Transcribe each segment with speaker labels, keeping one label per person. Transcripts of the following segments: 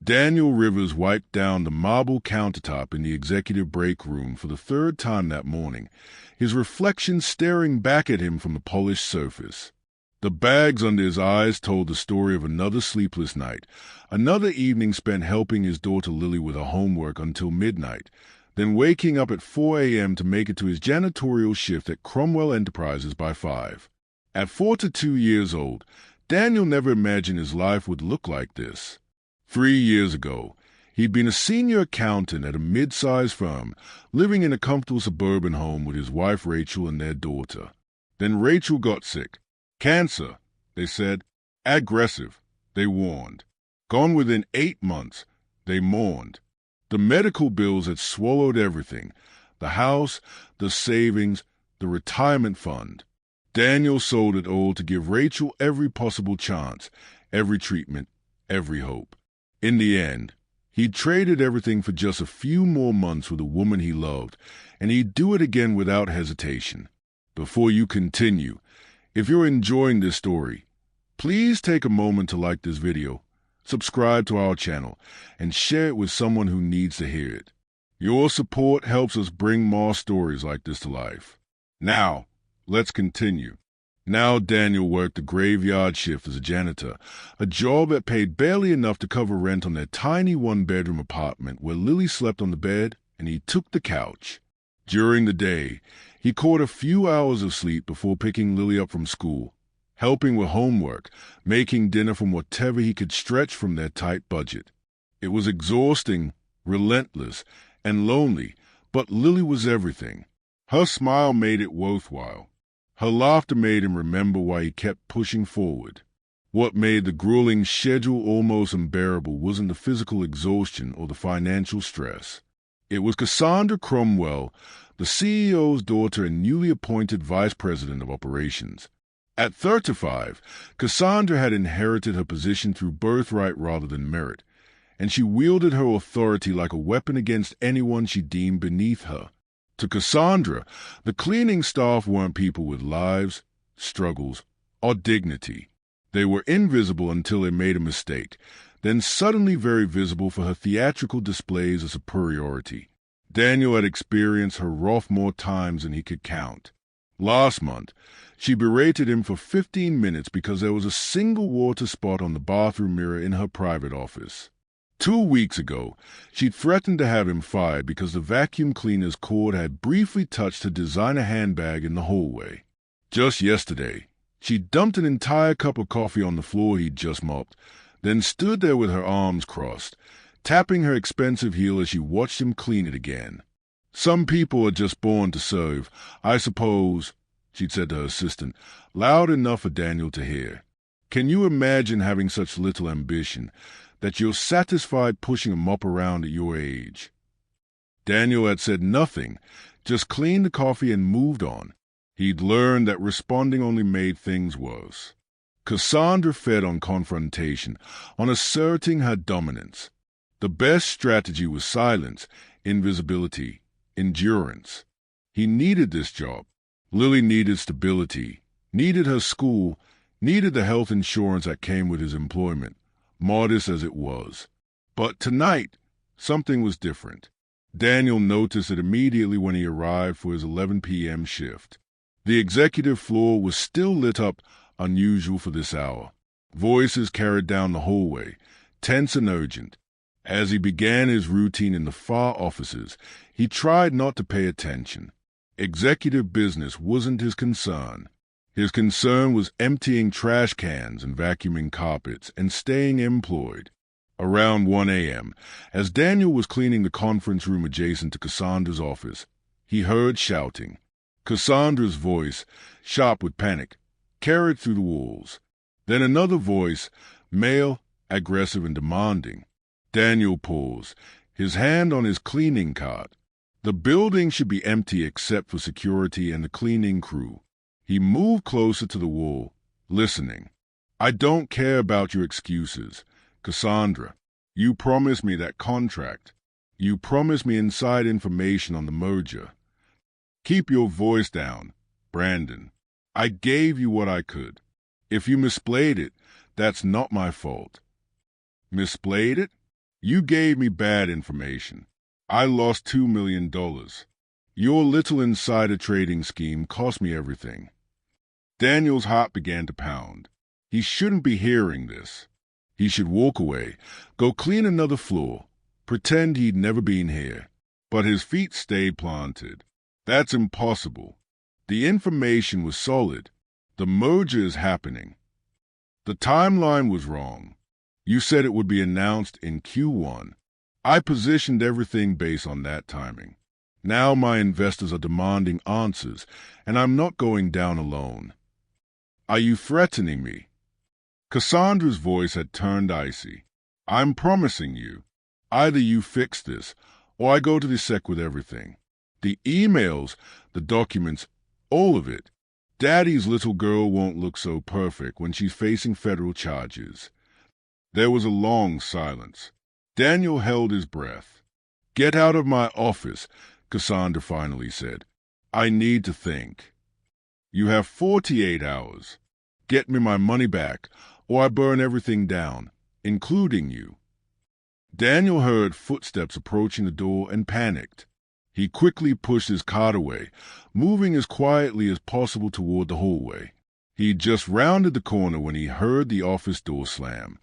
Speaker 1: Daniel Rivers wiped down the marble countertop in the executive break room for the third time that morning, his reflection staring back at him from the polished surface. The bags under his eyes told the story of another sleepless night, another evening spent helping his daughter Lily with her homework until midnight, then waking up at 4 a.m. to make it to his janitorial shift at Cromwell Enterprises by 5. At 42 years old, Daniel never imagined his life would look like this. 3 years ago, he'd been a senior accountant at a mid-sized firm, living in a comfortable suburban home with his wife Rachel and their daughter. Then Rachel got sick. Cancer, they said. Aggressive, they warned. Gone within 8 months, they mourned. The medical bills had swallowed everything, the house, the savings, the retirement fund. Daniel sold it all to give Rachel every possible chance, every treatment, every hope. In the end, he'd traded everything for just a few more months with a woman he loved, and he'd do it again without hesitation. Before you continue, if you're enjoying this story, please take a moment to like this video, subscribe to our channel, and share it with someone who needs to hear it. Your support helps us bring more stories like this to life. Now, let's continue. Now Daniel worked a graveyard shift as a janitor, a job that paid barely enough to cover rent on their tiny one-bedroom apartment where Lily slept on the bed and he took the couch. During the day, he caught a few hours of sleep before picking Lily up from school, helping with homework, making dinner from whatever he could stretch from their tight budget. It was exhausting, relentless, and lonely, but Lily was everything. Her smile made it worthwhile. Her laughter made him remember why he kept pushing forward. What made the grueling schedule almost unbearable wasn't the physical exhaustion or the financial stress. It was Cassandra Cromwell, the CEO's daughter and newly appointed vice president of operations. At 35, Cassandra had inherited her position through birthright rather than merit, and she wielded her authority like a weapon against anyone she deemed beneath her. To Cassandra, the cleaning staff weren't people with lives, struggles, or dignity. They were invisible until they made a mistake, then suddenly very visible for her theatrical displays of superiority. Daniel had experienced her wrath more times than he could count. Last month, she berated him for 15 minutes because there was a single water spot on the bathroom mirror in her private office. 2 weeks ago, she'd threatened to have him fired because the vacuum cleaner's cord had briefly touched her designer handbag in the hallway. Just yesterday, she dumped an entire cup of coffee on the floor he'd just mopped, then stood there with her arms crossed, tapping her expensive heel as she watched him clean it again. "Some people are just born to serve, I suppose," she'd said to her assistant, loud enough for Daniel to hear. "Can you imagine having such little ambition, that you're satisfied pushing a mop around at your age?" Daniel had said nothing, just cleaned the coffee and moved on. He'd learned that responding only made things worse. Cassandra fed on confrontation, on asserting her dominance. The best strategy was silence, invisibility, endurance. He needed this job. Lily needed stability, needed her school, needed the health insurance that came with his employment, modest as it was. But tonight, something was different. Daniel noticed it immediately when he arrived for his 11 p.m. shift. The executive floor was still lit up, unusual for this hour. Voices carried down the hallway, tense and urgent. As he began his routine in the far offices, he tried not to pay attention. Executive business wasn't his concern. His concern was emptying trash cans and vacuuming carpets and staying employed. Around 1 a.m., as Daniel was cleaning the conference room adjacent to Cassandra's office, he heard shouting. Cassandra's voice, sharp with panic, carried through the walls. Then another voice, male, aggressive and demanding. Daniel paused, his hand on his cleaning cart. The building should be empty except for security and the cleaning crew. He moved closer to the wall, listening. "I don't care about your excuses. Cassandra, you promised me that contract. You promised me inside information on the merger. Keep your voice down, Brandon. I gave you what I could. If you misplayed it, that's not my fault." "Misplayed it? You gave me bad information. I lost $2 million. Your little insider trading scheme cost me everything. Daniel's heart began to pound. He shouldn't be hearing this. He should walk away, go clean another floor, pretend he'd never been here. But his feet stayed planted. That's impossible. The information was solid. The merger is happening. The timeline was wrong. You said it would be announced in Q1. I positioned everything based on that timing. Now my investors are demanding answers, and I'm not going down alone. Are you threatening me? Cassandra's voice had turned icy. I'm promising you. Either you fix this, or I go to the SEC with everything. The emails, the documents, all of it. Daddy's little girl won't look so perfect when she's facing federal charges. There was a long silence. Daniel held his breath. Get out of my office, Cassandra finally said. I need to think. You have 48 hours. Get me my money back, or I burn everything down, including you. Daniel heard footsteps approaching the door and panicked. He quickly pushed his cart away, moving as quietly as possible toward the hallway. He'd just rounded the corner when he heard the office door slam.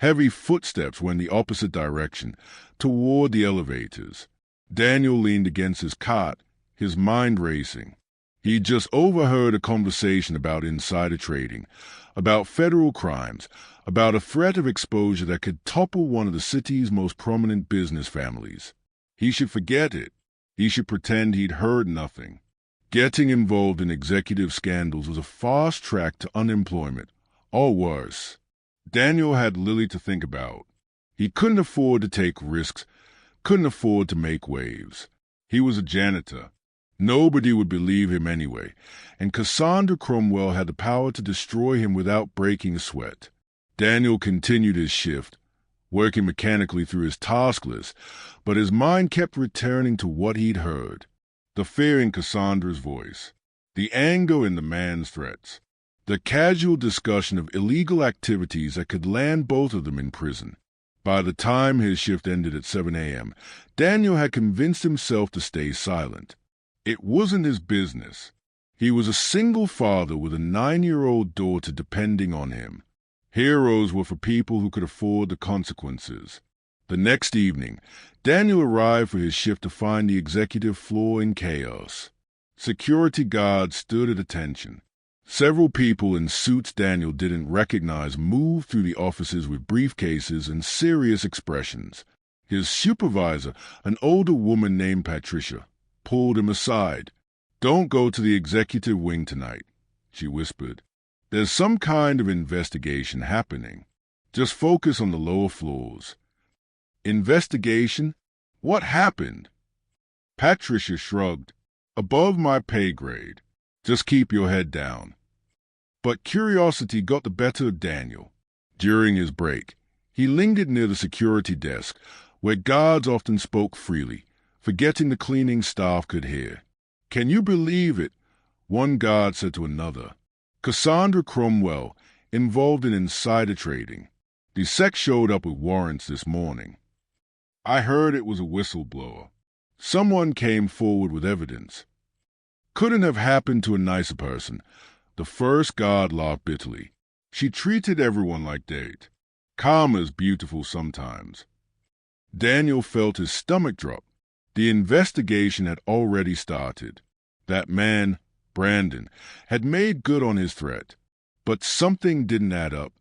Speaker 1: Heavy footsteps went the opposite direction, toward the elevators. Daniel leaned against his cot, his mind racing. He'd just overheard a conversation about insider trading, about federal crimes, about a threat of exposure that could topple one of the city's most prominent business families. He should forget it. He should pretend he'd heard nothing. Getting involved in executive scandals was a fast track to unemployment, or worse. Daniel had Lily to think about. He couldn't afford to take risks, couldn't afford to make waves. He was a janitor. Nobody would believe him anyway, and Cassandra Cromwell had the power to destroy him without breaking a sweat. Daniel continued his shift, working mechanically through his task list, but his mind kept returning to what he'd heard. The fear in Cassandra's voice, the anger in the man's threats, the casual discussion of illegal activities that could land both of them in prison. By the time his shift ended at 7 a.m., Daniel had convinced himself to stay silent. It wasn't his business. He was a single father with a 9-year-old daughter depending on him. Heroes were for people who could afford the consequences. The next evening, Daniel arrived for his shift to find the executive floor in chaos. Security guards stood at attention. Several people in suits Daniel didn't recognize moved through the offices with briefcases and serious expressions. His supervisor, an older woman named Patricia, pulled him aside. "Don't go to the executive wing tonight," she whispered. "There's some kind of investigation happening. Just focus on the lower floors." "Investigation? What happened?" Patricia shrugged. "Above my pay grade. Just keep your head down." But curiosity got the better of Daniel. During his break, he lingered near the security desk, where guards often spoke freely, forgetting the cleaning staff could hear. "Can you believe it?" one guard said to another. "Cassandra Cromwell, involved in insider trading. The SEC showed up with warrants this morning." "I heard it was a whistleblower. Someone came forward with evidence." "Couldn't have happened to a nicer person." The first guard laughed bitterly. "She treated everyone like dirt. Karma's beautiful sometimes." Daniel felt his stomach drop. The investigation had already started. That man, Brandon, had made good on his threat. But something didn't add up.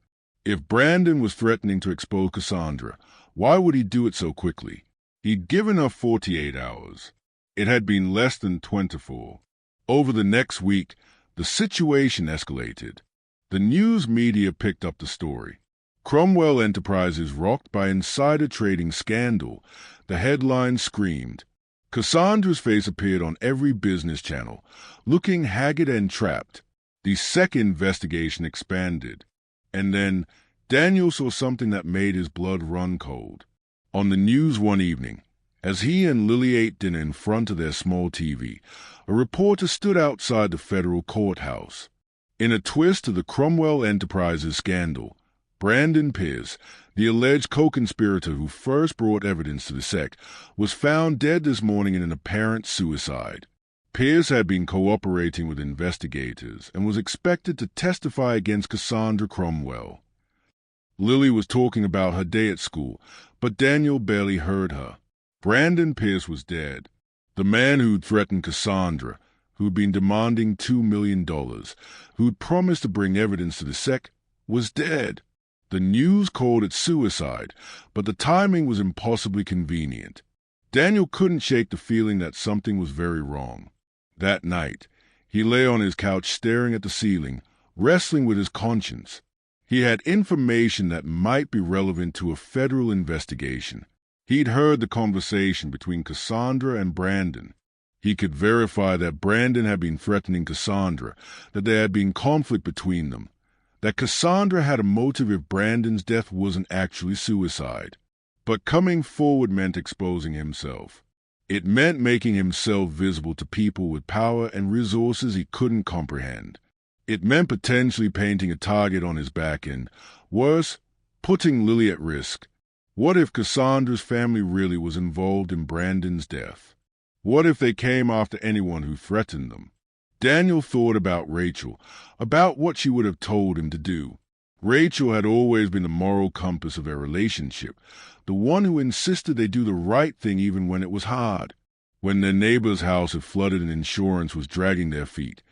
Speaker 1: If Brandon was threatening to expose Cassandra, why would he do it so quickly? He'd given her 48 hours. It had been less than 24. Over the next week, the situation escalated. The news media picked up the story. Cromwell Enterprises rocked by insider trading scandal. The headline screamed. Cassandra's face appeared on every business channel, looking haggard and trapped. The SEC investigation expanded. And then Daniel saw something that made his blood run cold. On the news one evening, as he and Lily ate dinner in front of their small TV, a reporter stood outside the federal courthouse. In a twist to the Cromwell Enterprises scandal, Brandon Pierce, the alleged co-conspirator who first brought evidence to the sec, was found dead this morning in an apparent suicide. Pierce had been cooperating with investigators and was expected to testify against Cassandra Cromwell. Lily was talking about her day at school, but Daniel barely heard her. Brandon Pierce was dead. The man who'd threatened Cassandra, who'd been demanding $2 million, who'd promised to bring evidence to the sec, was dead. The news called it suicide, but the timing was impossibly convenient. Daniel couldn't shake the feeling that something was very wrong. That night, he lay on his couch staring at the ceiling, wrestling with his conscience. He had information that might be relevant to a federal investigation. He'd heard the conversation between Cassandra and Brandon. He could verify that Brandon had been threatening Cassandra, that there had been conflict between them, that Cassandra had a motive if Brandon's death wasn't actually suicide. But coming forward meant exposing himself. It meant making himself visible to people with power and resources he couldn't comprehend. It meant potentially painting a target on his back and, worse, putting Lily at risk. What if Cassandra's family really was involved in Brandon's death? What if they came after anyone who threatened them? Daniel thought about Rachel, about what she would have told him to do. Rachel had always been the moral compass of their relationship, the one who insisted they do the right thing even when it was hard. When their neighbor's house had flooded and insurance was dragging their feet,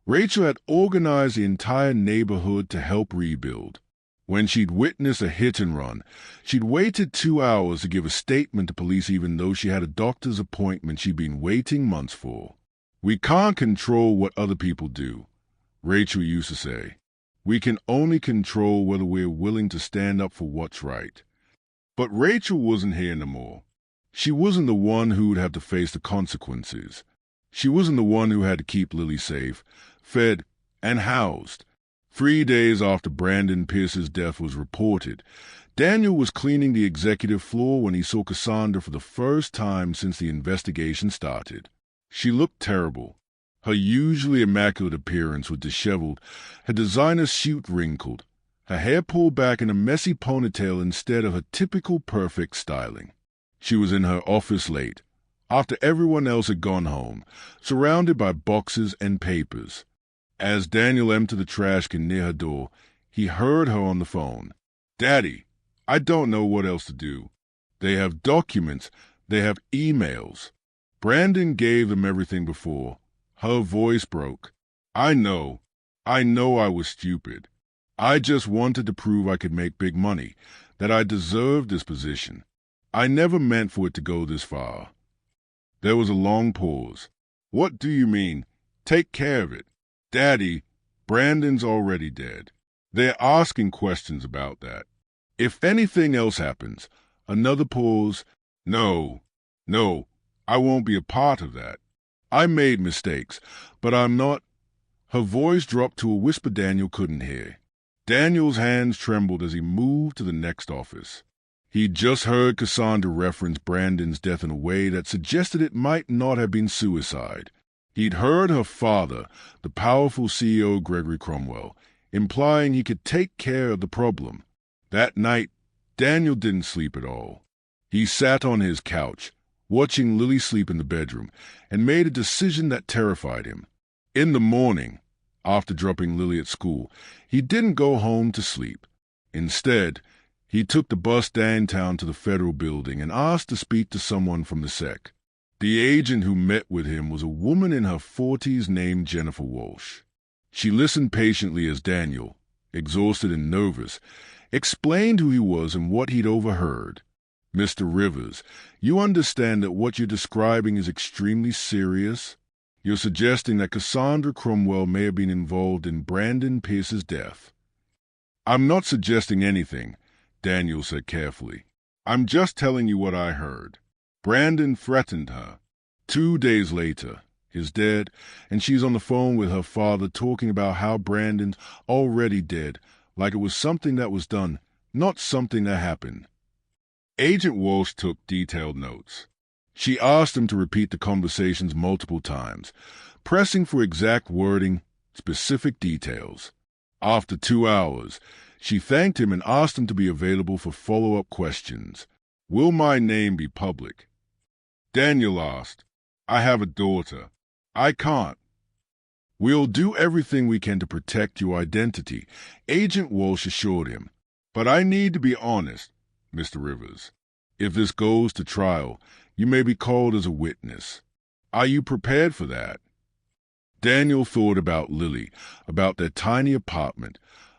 Speaker 1: Rachel had organized the entire neighborhood to help rebuild. When she'd witnessed a hit and run, she'd waited 2 hours to give a statement to police even though she had a doctor's appointment she'd been waiting months for. We can't control what other people do, Rachel used to say. We can only control whether we're willing to stand up for what's right. But Rachel wasn't here no more. She wasn't the one who would have to face the consequences. She wasn't the one who had to keep Lily safe, fed, and housed. 3 days after Brandon Pierce's death was reported, Daniel was cleaning the executive floor when he saw Cassandra for the first time since the investigation started. She looked terrible. Her usually immaculate appearance was disheveled, her designer suit wrinkled, her hair pulled back in a messy ponytail instead of her typical perfect styling. She was in her office late, after everyone else had gone home, surrounded by boxes and papers. As Daniel emptied the trash can near her door, he heard her on the phone. "Daddy, I don't know what else to do. They have documents, they have emails." Brandon gave them everything before. Her voice broke. I know I was stupid. I just wanted to prove I could make big money, that I deserved this position. I never meant for it to go this far." There was a long pause. "What do you mean? Take care of it." "Daddy, Brandon's already dead. They're asking questions about that. If anything else happens," another pause. No, I won't be a part of that. I made mistakes, but I'm not." Her voice dropped to a whisper Daniel couldn't hear. Daniel's hands trembled as he moved to the next office. He'd just heard Cassandra reference Brandon's death in a way that suggested it might not have been suicide. He'd heard her father, the powerful CEO Gregory Cromwell, implying he could take care of the problem. That night, Daniel didn't sleep at all. He sat on his couch, watching Lily sleep in the bedroom, and made a decision that terrified him. In the morning, after dropping Lily at school, he didn't go home to sleep. Instead, he took the bus downtown to the federal building and asked to speak to someone from the sec. The agent who met with him was a woman in her 40s named Jennifer Walsh. She listened patiently as Daniel, exhausted and nervous, explained who he was and what he'd overheard. "Mr. Rivers, you understand that what you're describing is extremely serious? You're suggesting that Cassandra Cromwell may have been involved in Brandon Pierce's death." "I'm not suggesting anything," Daniel said carefully. "I'm just telling you what I heard. Brandon threatened her. 2 days later, he's dead, and she's on the phone with her father talking about how Brandon's already dead, like it was something that was done, not something that happened." Agent Walsh took detailed notes. She asked him to repeat the conversations multiple times, pressing for exact wording, specific details. After 2 hours, She thanked him and asked him to be available for follow-up questions. "Will my name be public?" Daniel asked. "I have a daughter. I can't." "We'll do everything we can to protect your identity," Agent Walsh assured him. "But I need to be honest, Mr. Rivers. If this goes to trial, you may be called as a witness. Are you prepared for that?" Daniel thought about Lily, about their tiny apartment,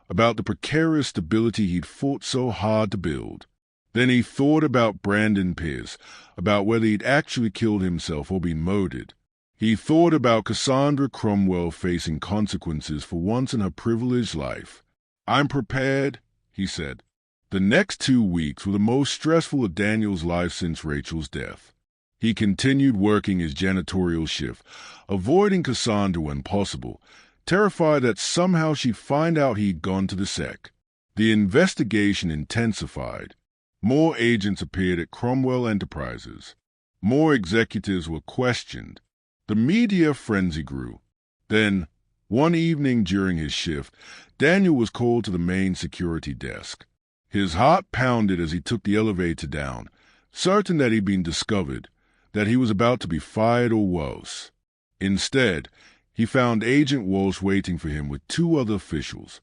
Speaker 1: about the precarious stability he'd fought so hard to build. Then he thought about Brandon Pierce, about whether he'd actually killed himself or been murdered. He thought about Cassandra Cromwell facing consequences for once in her privileged life. "I'm prepared," he said. The next 2 weeks were the most stressful of Daniel's life since Rachel's death. He continued working his janitorial shift, avoiding Cassandra when possible, terrified that somehow she'd find out he'd gone to the sec. The investigation intensified. More agents appeared at Cromwell Enterprises. More executives were questioned. The media frenzy grew. Then, one evening during his shift, Daniel was called to the main security desk. His heart pounded as he took the elevator down, certain that he'd been discovered, that he was about to be fired or worse. Instead, he found Agent Walsh waiting for him with 2 other officials.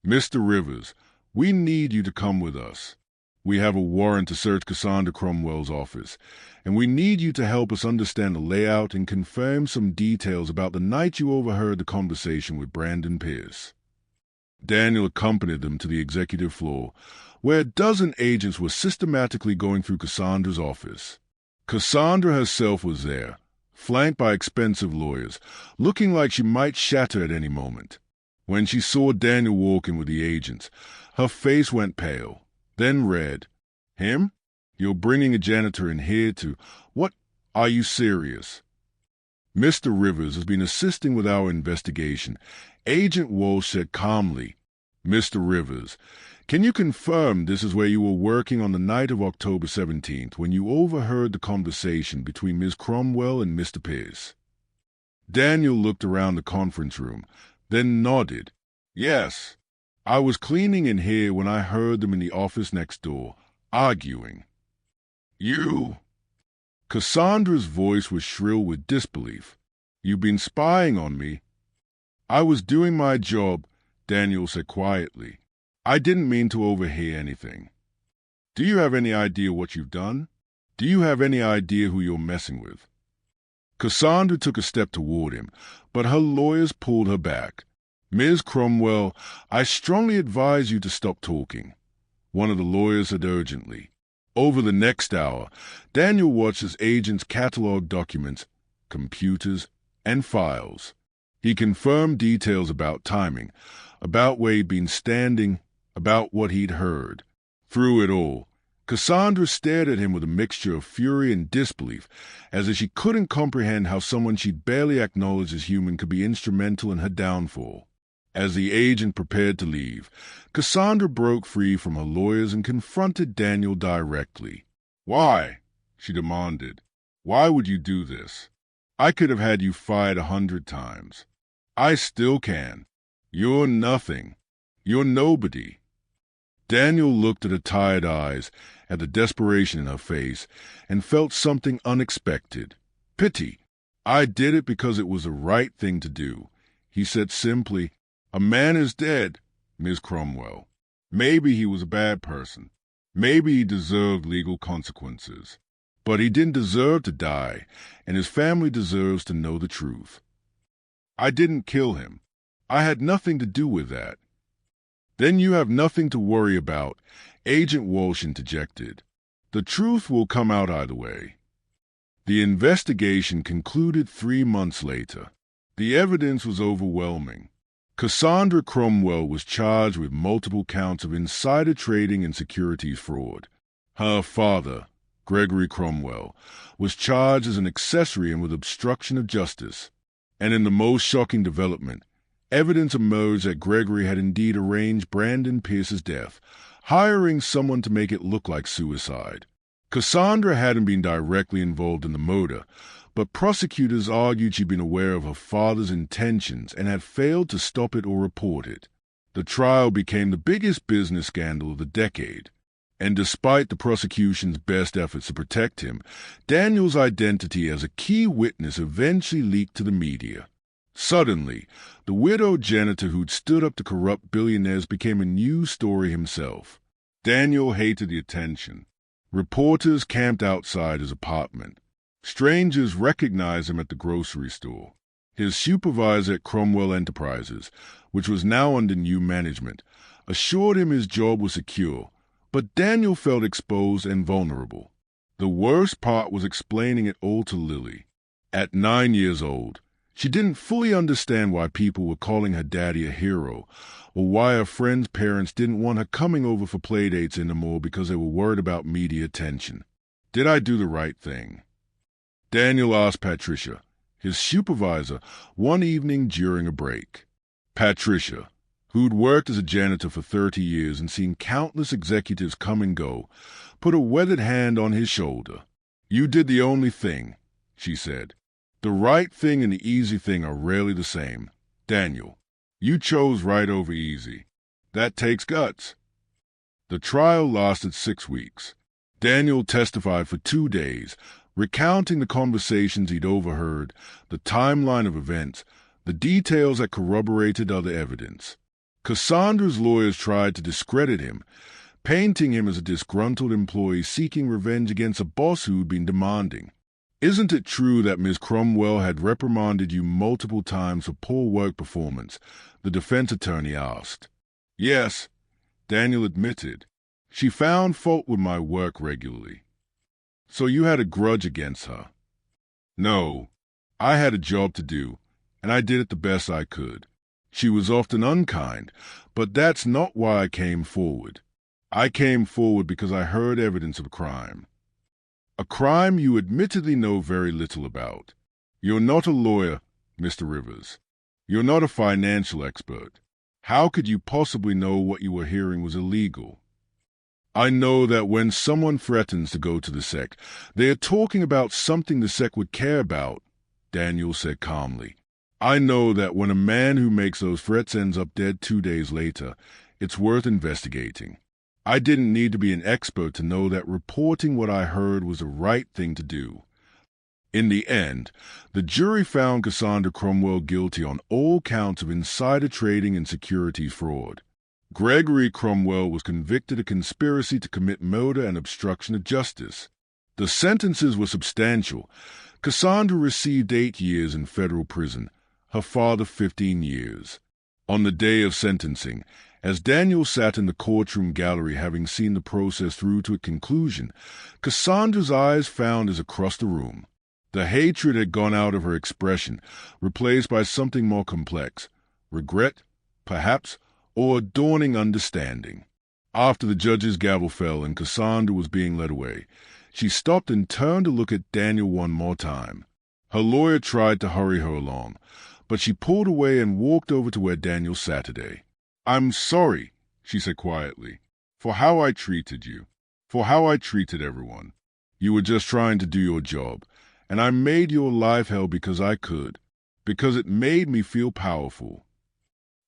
Speaker 1: "Mr. Rivers, we need you to come with us. We have a warrant to search Cassandra Cromwell's office, and we need you to help us understand the layout and confirm some details about the night you overheard the conversation with Brandon Pierce." Daniel accompanied them to the executive floor, where a dozen agents were systematically going through Cassandra's office. Cassandra herself was there, flanked by expensive lawyers, looking like she might shatter at any moment. When she saw Daniel walk in with the agents, her face went pale, then red. "Him? You're bringing a janitor in here to... What? Are you serious?" "Mr. Rivers has been assisting with our investigation," Agent Walsh said calmly. "Mr. Rivers, can you confirm this is where you were working on the night of October 17th when you overheard the conversation between Ms. Cromwell and Mr. Pierce?" Daniel looked around the conference room, then nodded. "Yes. I was cleaning in here when I heard them in the office next door, arguing." "You..." Cassandra's voice was shrill with disbelief. "You've been spying on me." "I was doing my job," Daniel said quietly. "I didn't mean to overhear anything." "Do you have any idea what you've done? Do you have any idea who you're messing with?" Cassandra took a step toward him, but her lawyers pulled her back. "Ms. Cromwell, I strongly advise you to stop talking," one of the lawyers said urgently. Over the next hour, Daniel watched his agents catalog documents, computers, and files. He confirmed details about timing, about where he'd been standing, about what he'd heard. Through it all, Cassandra stared at him with a mixture of fury and disbelief, as if she couldn't comprehend how someone she'd barely acknowledged as human could be instrumental in her downfall. As the agent prepared to leave, Cassandra broke free from her lawyers and confronted Daniel directly. "Why?" she demanded. "Why would you do this? I could have had you fired 100 times. I still can. You're nothing. You're nobody." Daniel looked at her tired eyes, at the desperation in her face, and felt something unexpected. Pity. "I did it because it was the right thing to do," he said simply. "A man is dead, Miss Cromwell. Maybe he was a bad person. Maybe he deserved legal consequences. But he didn't deserve to die, and his family deserves to know the truth. I didn't kill him. I had nothing to do with that." "Then you have nothing to worry about," Agent Walsh interjected. "The truth will come out either way." The investigation concluded 3 months later. The evidence was overwhelming. Cassandra Cromwell was charged with multiple counts of insider trading and securities fraud. Her father, Gregory Cromwell, was charged as an accessory and with obstruction of justice. And in the most shocking development, evidence emerged that Gregory had indeed arranged Brandon Pierce's death, hiring someone to make it look like suicide. Cassandra hadn't been directly involved in the murder, but prosecutors argued she'd been aware of her father's intentions and had failed to stop it or report it. The trial became the biggest business scandal of the decade, and despite the prosecution's best efforts to protect him, Daniel's identity as a key witness eventually leaked to the media. Suddenly, the widowed janitor who'd stood up to corrupt billionaires became a news story himself. Daniel hated the attention. Reporters camped outside his apartment. Strangers recognized him at the grocery store. His supervisor at Cromwell Enterprises, which was now under new management, assured him his job was secure, but Daniel felt exposed and vulnerable. The worst part was explaining it all to Lily. At 9 years old, she didn't fully understand why people were calling her daddy a hero, or why her friends' parents didn't want her coming over for playdates anymore because they were worried about media attention. Did I do the right thing? Daniel asked Patricia, his supervisor, one evening during a break. Patricia, who'd worked as a janitor for 30 years and seen countless executives come and go, put a weathered hand on his shoulder. "You did the only thing," she said. "The right thing and the easy thing are rarely the same. Daniel, you chose right over easy. That takes guts." The trial lasted 6 weeks. Daniel testified for 2 days, recounting the conversations he'd overheard, the timeline of events, the details that corroborated other evidence. Cassandra's lawyers tried to discredit him, painting him as a disgruntled employee seeking revenge against a boss who'd been demanding. "Isn't it true that Ms. Cromwell had reprimanded you multiple times for poor work performance?" the defense attorney asked. "Yes," Daniel admitted. "She found fault with my work regularly." "So you had a grudge against her?" "No. I had a job to do, and I did it the best I could. She was often unkind, but that's not why I came forward. I came forward because I heard evidence of a crime. A crime you admittedly know very little about. You're not a lawyer, Mr. Rivers. You're not a financial expert. How could you possibly know what you were hearing was illegal? I know that when someone threatens to go to the SEC, they are talking about something the SEC would care about," Daniel said calmly. "I know that when a man who makes those threats ends up dead 2 days later, it's worth investigating. I didn't need to be an expert to know that reporting what I heard was the right thing to do." In the end, the jury found Cassandra Cromwell guilty on all counts of insider trading and securities fraud. Gregory Cromwell was convicted of conspiracy to commit murder and obstruction of justice. The sentences were substantial. Cassandra received 8 years in federal prison, her father 15 years. On the day of sentencing, as Daniel sat in the courtroom gallery having seen the process through to a conclusion, Cassandra's eyes found his across the room. The hatred had gone out of her expression, replaced by something more complex. Regret, perhaps, or a dawning understanding. After the judge's gavel fell and Cassandra was being led away, she stopped and turned to look at Daniel one more time. Her lawyer tried to hurry her along, but she pulled away and walked over to where Daniel sat today. "I'm sorry," she said quietly, "for how I treated you, for how I treated everyone. You were just trying to do your job, and I made your life hell because I could, because it made me feel powerful."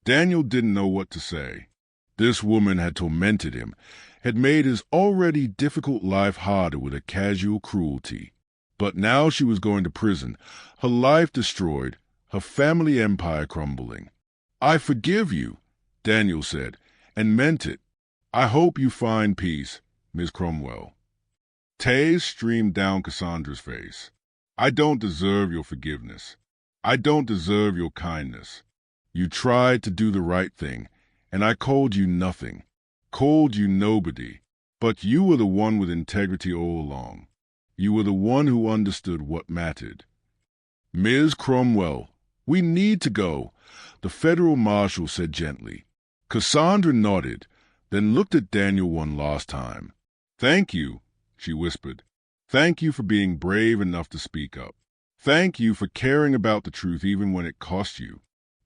Speaker 1: Daniel didn't know what to say. This woman had tormented him, had made his already difficult life harder with her casual cruelty. But now she was going to prison, her life destroyed, her family empire crumbling. "I forgive you," Daniel said, and meant it. "I hope you find peace, Miss Cromwell." Tears streamed down Cassandra's face. "I don't deserve your forgiveness. I don't deserve your kindness. You tried to do the right thing, and I called you nothing, called you nobody. But you were the one with integrity all along. You were the one who understood what mattered." "Ms. Cromwell, we need to go," the federal marshal said gently. Cassandra nodded, then looked at Daniel one last time. "Thank you," she whispered. "Thank you for being brave enough to speak up. Thank you for caring about the truth even when it cost you.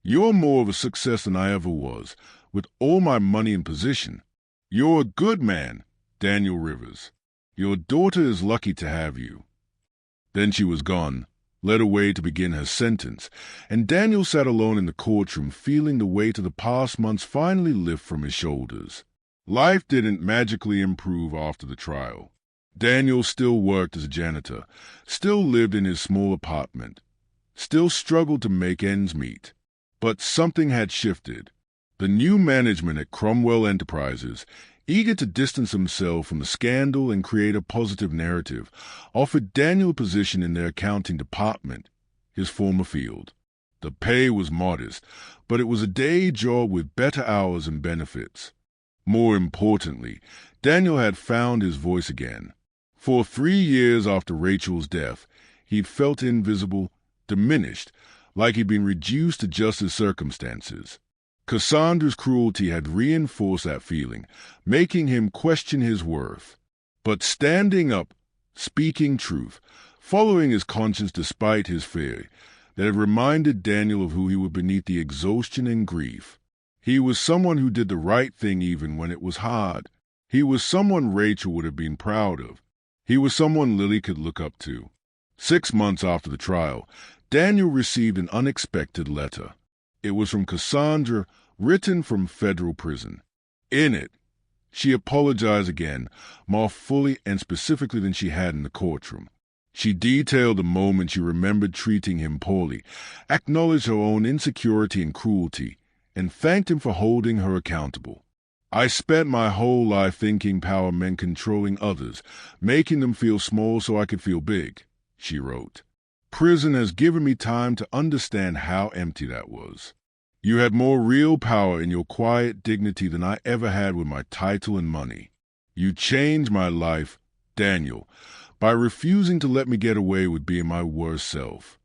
Speaker 1: You're more of a success than I ever was, with all my money and position. You're a good man, Daniel Rivers. Your daughter is lucky to have you." Then she was gone, led away to begin her sentence, and Daniel sat alone in the courtroom feeling the weight of the past months finally lift from his shoulders. Life didn't magically improve after the trial. Daniel still worked as a janitor, still lived in his small apartment, still struggled to make ends meet. But something had shifted. The new management at Cromwell Enterprises, eager to distance himself from the scandal and create a positive narrative, offered Daniel a position in their accounting department, his former field. The pay was modest, but it was a day job with better hours and benefits. More importantly, Daniel had found his voice again. For 3 years after Rachel's death, he'd felt invisible, diminished, like he'd been reduced to just his circumstances. Cassandra's cruelty had reinforced that feeling, making him question his worth. But standing up, speaking truth, following his conscience despite his fear, that had reminded Daniel of who he was beneath the exhaustion and grief. He was someone who did the right thing even when it was hard. He was someone Rachel would have been proud of. He was someone Lily could look up to. 6 months after the trial, Daniel received an unexpected letter. It was from Cassandra, written from federal prison. In it, she apologized again, more fully and specifically than she had in the courtroom. She detailed the moment she remembered treating him poorly, acknowledged her own insecurity and cruelty, and thanked him for holding her accountable. I spent my whole life thinking power meant controlling others, making them feel small so I could feel big, she wrote. Prison has given me time to understand how empty that was. You had more real power in your quiet dignity than I ever had with my title and money. You changed my life, Daniel, by refusing to let me get away with being my worst self.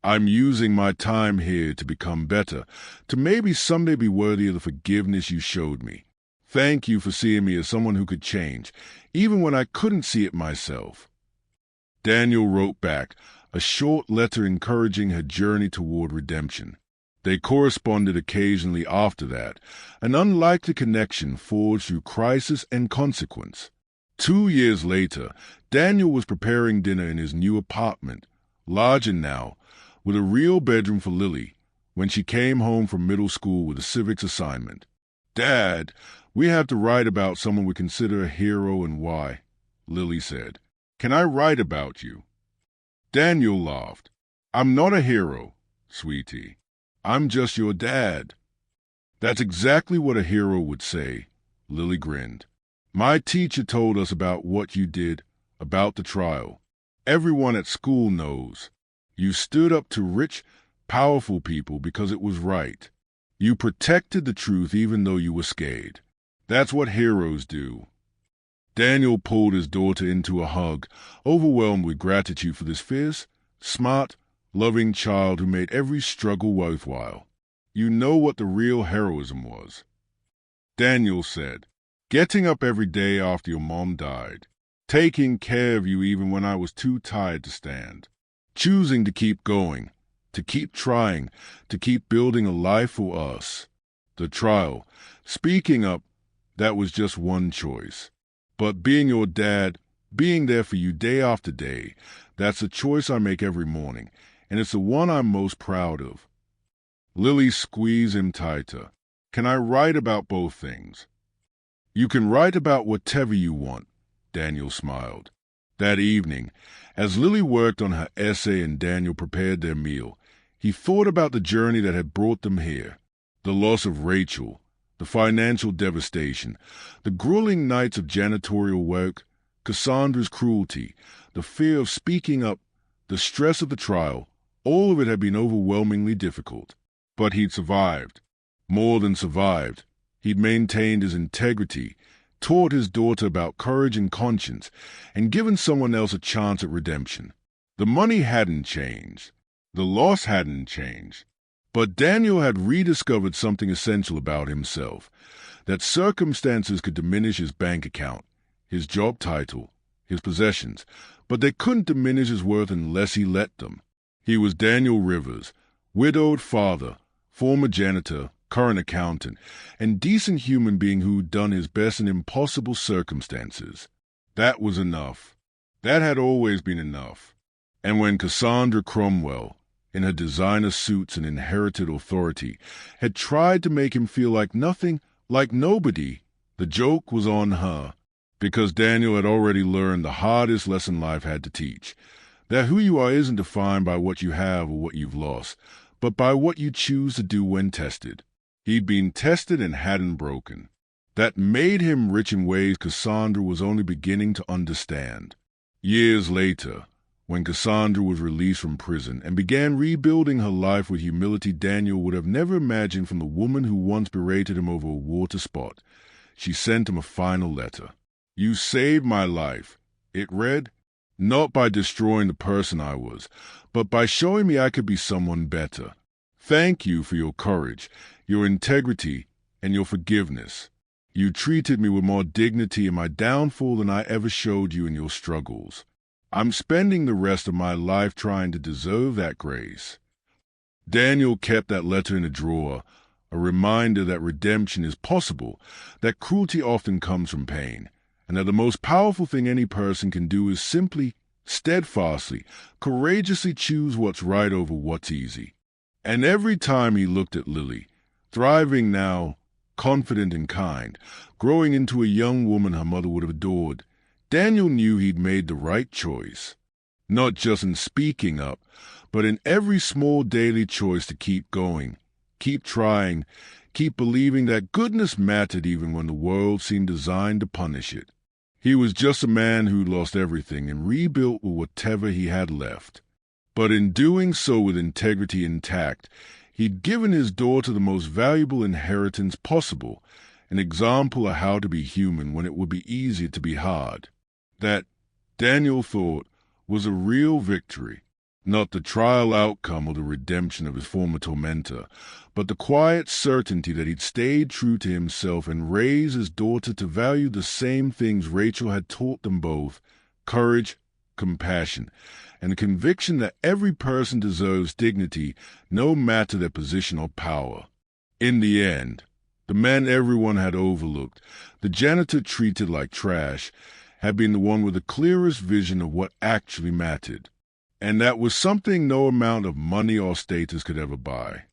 Speaker 1: I'm using my time here to become better, to maybe someday be worthy of the forgiveness you showed me. Thank you for seeing me as someone who could change, even when I couldn't see it myself. Daniel wrote back, a short letter encouraging her journey toward redemption. They corresponded occasionally after that, an unlikely connection forged through crisis and consequence. 2 years later, Daniel was preparing dinner in his new apartment, larger now, with a real bedroom for Lily, when she came home from middle school with a civics assignment. "Dad, we have to write about someone we consider a hero and why," Lily said. "Can I write about you?" Daniel laughed. "I'm not a hero, sweetie. I'm just your dad." "That's exactly what a hero would say," Lily grinned. "My teacher told us about what you did, about the trial. Everyone at school knows. You stood up to rich, powerful people because it was right. You protected the truth even though you were scared. That's what heroes do." Daniel pulled his daughter into a hug, overwhelmed with gratitude for this fierce, smart, loving child who made every struggle worthwhile. "You know what the real heroism was," Daniel said. "Getting up every day after your mom died. Taking care of you even when I was too tired to stand. Choosing to keep going, to keep trying, to keep building a life for us. The trial, speaking up, that was just one choice. But being your dad, being there for you day after day, that's a choice I make every morning, and it's the one I'm most proud of." Lily squeezed him tighter. "Can I write about both things?" "You can write about whatever you want," Daniel smiled. That evening, as Lily worked on her essay and Daniel prepared their meal, he thought about the journey that had brought them here. The loss of Rachel, the financial devastation, the grueling nights of janitorial work, Cassandra's cruelty, the fear of speaking up, the stress of the trial, all of it had been overwhelmingly difficult. But he'd survived. More than survived. He'd maintained his integrity, taught his daughter about courage and conscience, and given someone else a chance at redemption. The money hadn't changed. The loss hadn't changed. But Daniel had rediscovered something essential about himself, that circumstances could diminish his bank account, his job title, his possessions, but they couldn't diminish his worth unless he let them. He was Daniel Rivers, widowed father, former janitor, current accountant, and decent human being who'd done his best in impossible circumstances. That was enough. That had always been enough. And when Cassandra Cromwell, in her designer suits and inherited authority, had tried to make him feel like nothing, like nobody, the joke was on her, because Daniel had already learned the hardest lesson life had to teach, that who you are isn't defined by what you have or what you've lost, but by what you choose to do when tested. He'd been tested and hadn't broken. That made him rich in ways Cassandra was only beginning to understand. Years later, when Cassandra was released from prison and began rebuilding her life with humility Daniel would have never imagined from the woman who once berated him over a water spot, she sent him a final letter. "You saved my life," it read, "not by destroying the person I was, but by showing me I could be someone better. Thank you for your courage, your integrity, and your forgiveness. You treated me with more dignity in my downfall than I ever showed you in your struggles. I'm spending the rest of my life trying to deserve that grace." Daniel kept that letter in a drawer, a reminder that redemption is possible, that cruelty often comes from pain, and that the most powerful thing any person can do is simply, steadfastly, courageously choose what's right over what's easy. And every time he looked at Lily, thriving now, confident and kind, growing into a young woman her mother would have adored, Daniel knew he'd made the right choice, not just in speaking up, but in every small daily choice to keep going, keep trying, keep believing that goodness mattered even when the world seemed designed to punish it. He was just a man who lost everything and rebuilt with whatever he had left. But in doing so with integrity intact, he'd given his daughter the most valuable inheritance possible, an example of how to be human when it would be easier to be hard. That, Daniel thought, was a real victory, not the trial outcome or the redemption of his former tormentor, but the quiet certainty that he'd stayed true to himself and raised his daughter to value the same things Rachel had taught them both: courage, compassion, and the conviction that every person deserves dignity no matter their position or power. In the end, the man everyone had overlooked, the janitor treated like trash, had been the one with the clearest vision of what actually mattered. And that was something no amount of money or status could ever buy.